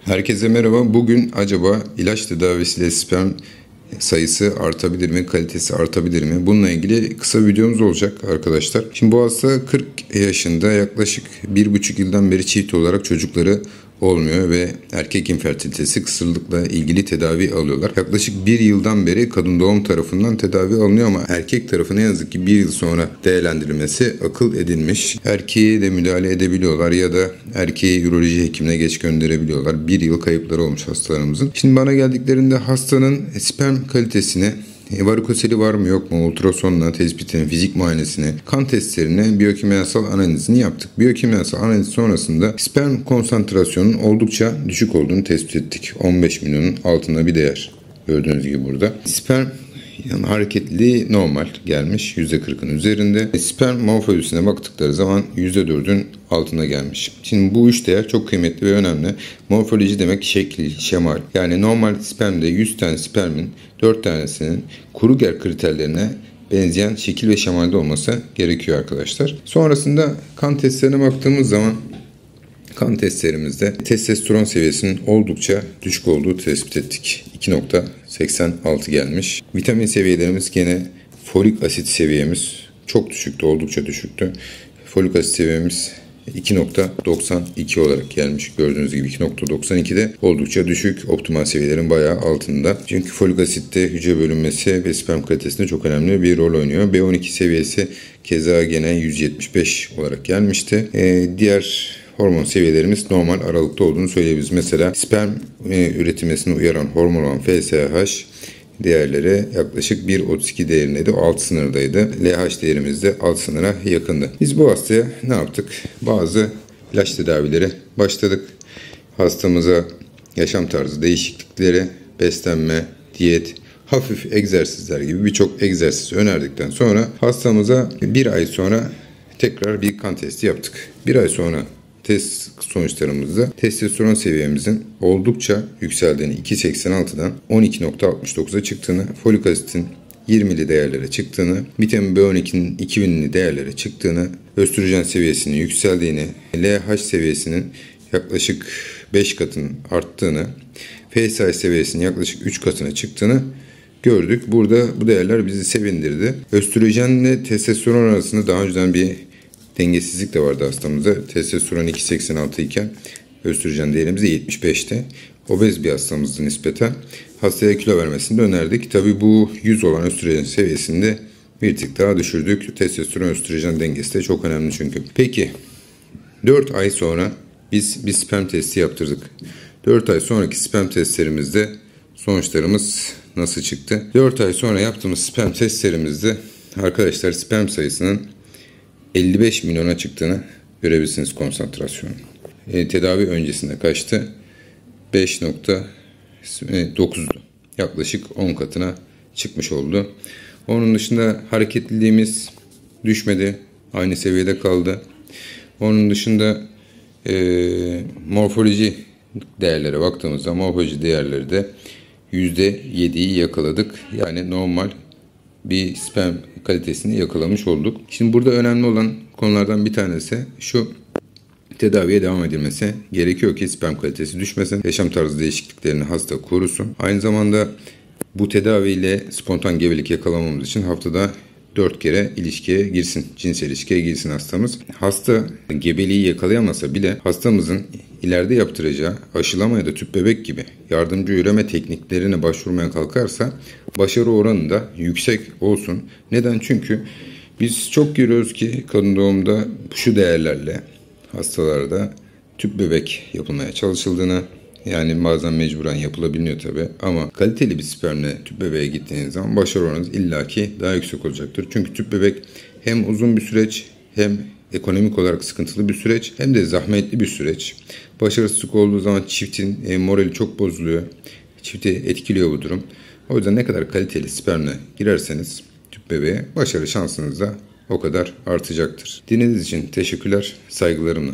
Herkese merhaba. Bugün acaba ilaç tedavisiyle sperm sayısı artabilir mi, kalitesi artabilir mi? Bununla ilgili kısa videomuz olacak arkadaşlar. Şimdi bu hasta 40 yaşında, yaklaşık 1,5 yıldan beri çift olarak çocukları olmuyor ve erkek infertilitesi, kısırlıkla ilgili tedavi alıyorlar. Yaklaşık 1 yıldan beri kadın doğum tarafından tedavi alınıyor ama erkek tarafı ne yazık ki 1 yıl sonra değerlendirilmesi akıl edilmiş. Erkeği de müdahale edebiliyorlar ya da erkeği üroloji hekimine geç gönderebiliyorlar. 1 yıl kayıpları olmuş hastalarımızın. Şimdi bana geldiklerinde hastanın sperm kalitesini, varikoseli var mı yok mu, ultrasonla tespitini, fizik muayenesini, kan testlerini, biyokimyasal analizini yaptık. Biyokimyasal analiz sonrasında sperm konsantrasyonunun oldukça düşük olduğunu tespit ettik. 15 milyonun altında bir değer. Gördüğünüz gibi burada. Sperm hareketliliği normal gelmiş. %40'ın üzerinde. Sperm morfolojisine baktıkları zaman %4'ün altına gelmiş. Şimdi bu üç değer çok kıymetli ve önemli. Morfoloji demek şekil, şemal. Yani normal spermde 100 tane spermin 4 tanesinin Kruger kriterlerine benzeyen şekil ve şemalde olması gerekiyor arkadaşlar. Sonrasında kan testlerine baktığımız zaman kan testlerimizde testosteron seviyesinin oldukça düşük olduğu tespit ettik. 2,86 gelmiş. Vitamin seviyelerimiz gene, folik asit seviyemiz çok düşüktü, oldukça düşüktü. Folik asit seviyemiz 2,92 olarak gelmiş. Gördüğünüz gibi 2,92'de oldukça düşük. Optimal seviyelerin bayağı altında. Çünkü folik asitte hücre bölünmesi ve sperm kalitesinde çok önemli bir rol oynuyor. B12 seviyesi keza gene 175 olarak gelmişti. Diğer hormon seviyelerimiz normal aralıkta olduğunu söyleyebiliriz. Mesela sperm üretilmesini uyaran hormon olan FSH değerleri yaklaşık 1,32 değerindeydi. O alt sınırdaydı. LH değerimiz de alt sınıra yakındı. Biz bu hastaya ne yaptık? Bazı ilaç tedavileri başladık. Hastamıza yaşam tarzı değişiklikleri, beslenme, diyet, hafif egzersizler gibi birçok egzersiz önerdikten sonra hastamıza 1 ay sonra tekrar bir kan testi yaptık. 1 ay sonra test sonuçlarımızda testosteron seviyemizin oldukça yükseldiğini, 2,86'dan 12,69'a çıktığını, folik asitin 20'li değerlere çıktığını, vitamin B12'nin 2000'li değerlere çıktığını, östrojen seviyesinin yükseldiğini, LH seviyesinin yaklaşık 5 katının arttığını, FSH seviyesinin yaklaşık 3 katına çıktığını gördük. Burada bu değerler bizi sevindirdi. Östrojenle testosteron arasında daha önceden bir dengesizlik de vardı hastamızda. Testosteron 2,86 iken östrojen değerimiz de 75'te. Obez bir hastamızdı nispeten. Hastaya kilo vermesini de önerdik. Tabii bu 100 olan östrojen seviyesinde bir tık daha düşürdük. Testosteron östrojen dengesi de çok önemli çünkü. Peki 4 ay sonra biz bir sperm testi yaptırdık. 4 ay sonraki sperm testlerimizde sonuçlarımız nasıl çıktı? 4 ay sonra yaptığımız sperm testlerimizde arkadaşlar sperm sayısının 55 milyona çıktığını görebilirsiniz konsantrasyonu. Tedavi öncesinde kaçtı? 5,9'du. Yaklaşık 10 katına çıkmış oldu. Onun dışında hareketliliğimiz düşmedi. Aynı seviyede kaldı. Onun dışında morfoloji değerlere baktığımızda morfoloji değerleri de %7'yi yakaladık. Yani normal bir sperm kalitesini yakalamış olduk. Şimdi burada önemli olan konulardan bir tanesi şu: tedaviye devam edilmesi gerekiyor ki sperm kalitesi düşmesin. Yaşam tarzı değişikliklerini hasta korusun. Aynı zamanda bu tedaviyle spontan gebelik yakalamamız için haftada 4 kere ilişkiye girsin, cinsel ilişkiye girsin hastamız. Hasta gebeliği yakalayamasa bile hastamızın ileride yaptıracağı aşılama ya da tüp bebek gibi yardımcı üreme tekniklerine başvurmaya kalkarsa başarı oranı da yüksek olsun. Neden? Çünkü biz çok görüyoruz ki kadın doğumda şu değerlerle hastalarda tüp bebek yapılmaya çalışıldığını, yani bazen mecburen yapılabiliyor tabii, ama kaliteli bir spermle tüp bebeğe gittiğiniz zaman başarı oranınız illaki daha yüksek olacaktır. Çünkü tüp bebek hem uzun bir süreç, hem ekonomik olarak sıkıntılı bir süreç, hem de zahmetli bir süreç. Başarısızlık olduğu zaman çiftin morali çok bozuluyor. Çifti etkiliyor bu durum. O yüzden ne kadar kaliteli spermle girerseniz tüp bebeğe başarı şansınız da o kadar artacaktır. Dinlediğiniz için teşekkürler, saygılarımla.